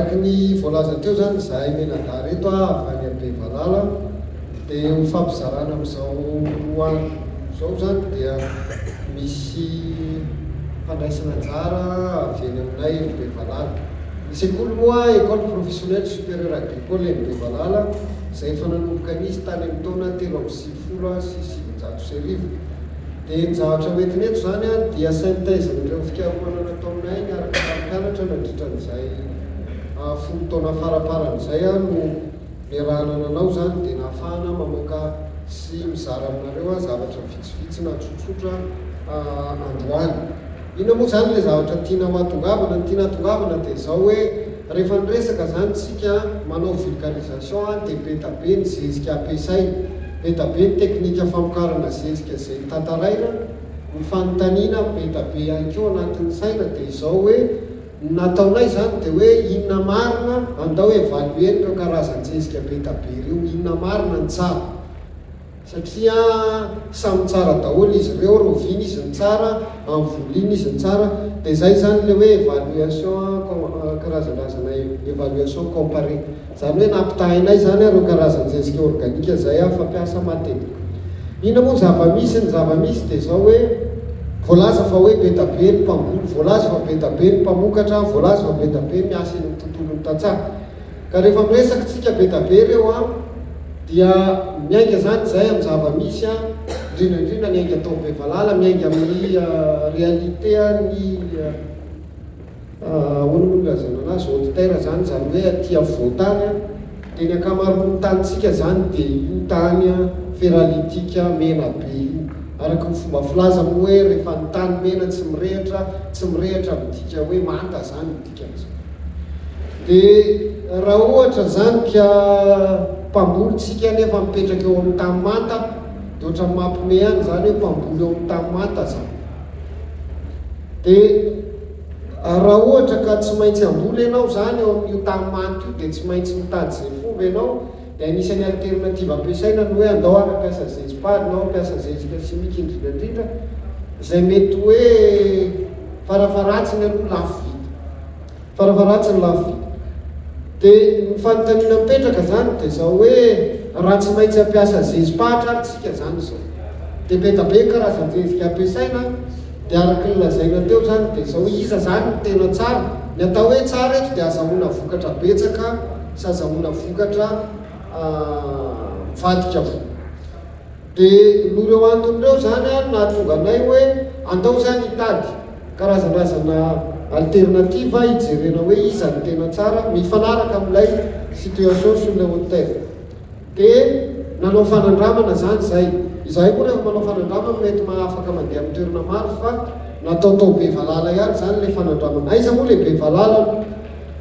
araky ny voalaza teo zany zahay menada reto avy any Bevalala dia mifampizarana amin'izao andro zao zany dia misy fandraisana anjara avy eny aminay Bevalala. Ny sekoly moa école professionnelle supérieure agricole eny Bevalala izay efa nanomboka nisy tany amin'ny taona 2010 sy 2009. Dia ny zavatra hoentiny eto zany dia synthèse ireo fikarohana natao aminay niaraka mpampianatra nandritran'izay folo taona faraparan'izay no niarahana nanao zany dia nahafahana mamoaka sy mizara aminareo zavatra vitsivitsy na tsotsotra androany. Ina moa zany le zavatra tiana hoatongavana, ny tiana hatongavana dia izao hoe rehefa niresaka zany tsika manao vulgarisation dia be da be ny zezika ampiasaina, be da be ny teknika famokarana zezika izay tantaraina, ny fanontaniana be da be ihany koa anatin'ny saina dia izao hoe nataonay zany dia hoe inona marina andao évaluer ireo karazan-jezika be da be ireo, inona marina ny tsara. Satria samy tsara daholo izy ireo, roviny izy ny tsara, amin'ny voliny izy ny tsara, dia izay zany le hoe évaluation karazana évaluation comparée. Zany hoe nampitahainay zany ireo karazan-jezika organika izay fampiasa matetika. Ina moa zava-misy, ny zava-misy dia izao hoe voalaza fa hoe be da be ny mpamboly, voalaza fa be da be ny mpamokatra, voalaza fa be da be miasa eny amin'ny tontolon'ny tantsaha. Ka rehefa miresaka tsika be da be ireo dia miainga zany zay amin'ny zava-misy indrindra miainga atao Bevalala, miainga amin'ny réalité ny olazana anazy haute terre zany, zany hoe aty avoantany dia ny ankamaroan'ny tanitsika zany dia io tany feralitika mena be io. Araky ny fomba filaza moa hoe rehefa ny tany mena tsy mirehatra midika hoe manta zany midika am'izao. Dia raha ohatra zany ka mpambolitsika nefa mipetraka eo amin'ny tany manta dia ohatra mampime any zany hoe mpamboly eo amin'ny tany manta zany. Dia raha ohatra ka tsy maintsy amboly ianao zany eo amin'io tany manta io dia tsy maintsy mitady izay fomba ianao, dia anisan'ny alternative ampiasaina ny hoe andao hampiasa zezipady na hampiasa zezika simika indrindrandrindra izay mety hoe farafaratsiny aloha lafo vita, farafaratsiny lafo vita. Dia ny fanontaniana mipetraka zany dia izao hoe raha tsy maintsy ampiasa zezipahatra ary tsika zany izao, dia be da be karazan-jezika ampiasaina, dia araky ny lazaina teo zany dia izao iza zany ny tena tsara. Ny atao hoe tsara eto dia azahoana vokatra betsaka sy azahoana vokatra mivadika vo. Dia noho ireo antony ireo zany nahatonga anay hoe andao zany hitady karazana alternative hijerena hoe iza ny tena tsara mifanaraka amin'ilay situation sur le haute terre. Dia nanao fanandramana zany zay. Izahay koa rehefa manao fanandramana mety afaka mandeha amin'ny toerana maro fa nataotao Bevalala ihany zany le fanandramana. Aiza moa le Bevalala?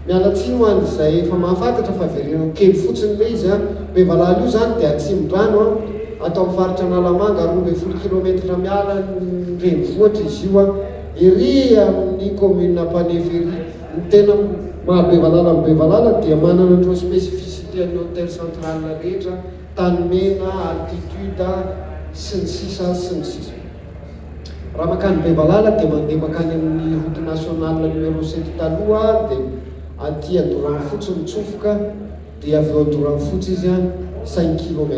Mialatsiny ho an'izay efa mahafantatra fa verena kely fotsiny le izy Bevalala io zany dia atsimon-drano atao amin'ny faritra Analamanga 12 kilometra miala ny renivohitra izy io ery amin'ny commune Panevery. Ny tena maha Bevalala amin'ny Bevalala dia manana an'ireo spécificité ny hôtel central rehetra, tany mena, altitude sy ny sisa sy ny sisa. Raha makany Bevalala dia mandeha makany amin'ny route nationale numéro 7 taloha dia aty Adoranfotsy mitsofoka dia avy eo Adoranfotsy izy 5 km.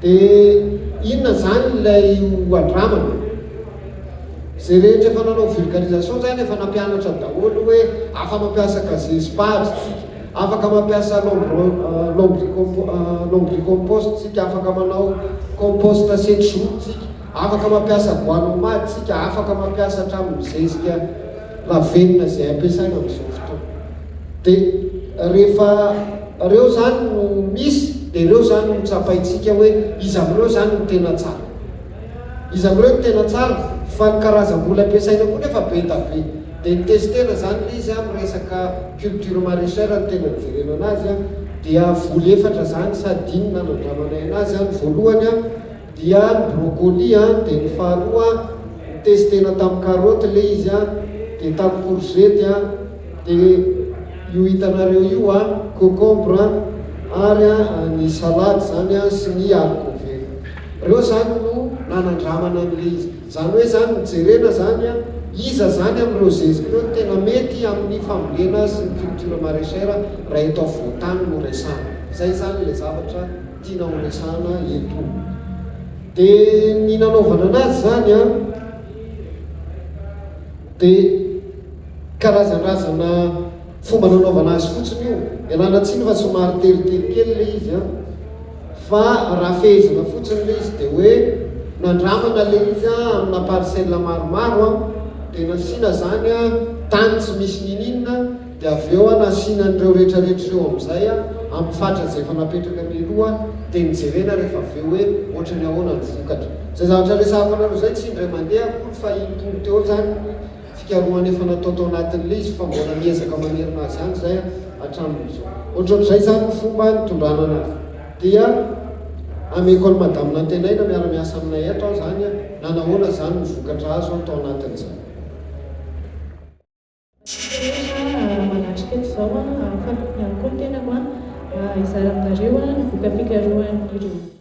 Dia inona zany ilay andramana? Izay rehetra efa nanao vulgarisation zany efa nampianatra daholo hoe afaka mampiasa gazespage tsika, afaka mampiasa lombricompost tsika, afaka manao compost 7 jours tsika, afaka mampiasa guanomate tsika, afaka mampiasa hatramin'ny zezika lavenina izay ampiasaina amin'izao fotoana. Dia rehefa ireo zany no misy dia ireo zany no mitsapaitsika hoe iza amin'ireo zany no tena tsara, iza amin'ireo no tena tsara. Fa ny karazam-bola ampiasaina koa nefa be da be. Dia ny testena zany le izy amin'ny resaka culture maraîchère ny tena jerena anazy dia voly 4 zany sady iny nanandramanay anazy voalohany dia ny brocoli dia ny faharoa ny testena tamin'ny karoty le izy dia tamin'ny courgette dia io hitanareo io concombre ary ny salade zany sy ny haricot vert. Ireo zany no nanandramana amin'ilay izy. Zany hoe zany mijerena zany iza zany amin'ireo zezika ireo tena mety amin'ny fambolena sy ny culture maraîchère raha eto voatany no resana. Zay zany le zavatra tiana ho resana eto. Dia ny nanaovana anazy zany a dia karazanrazana fomba nanaovana azy fotsiny io. Ialana tsiny fa somary teritely kely le izy a, fa raha fehezana fotsiny le izy dia hoe nandramana le izy amina parcelle maromaro a, dia nasiana zany a tany tsy misy nininona, dia avy eo a nasiana an'ireo rehetrarehetra eo amin'izay a amin'ny fatra izay efa napetraka mialoha, dia nijerena rehefa avy eo hoe ohatrany ahoana ny vokatra. Zay zavatra resahako anareo zay tsy indray mandeha akory fa impolo teo zany fikarohana efa natao tao anatin'le izy fa mbola miezaka manerina azy any zay hatramin'izao. Ohatr'izay zany ny fomba nitondrana anazy. Dia ameko any madame nantenaina miara-miasa aminay eto aho zany a, na nahoana zany ny vokatra azo atao anatin'izany. Manatrika eto izao a, fa ihany koa ny tenako a, izara aminareo a ny voka-pikarohan'ireo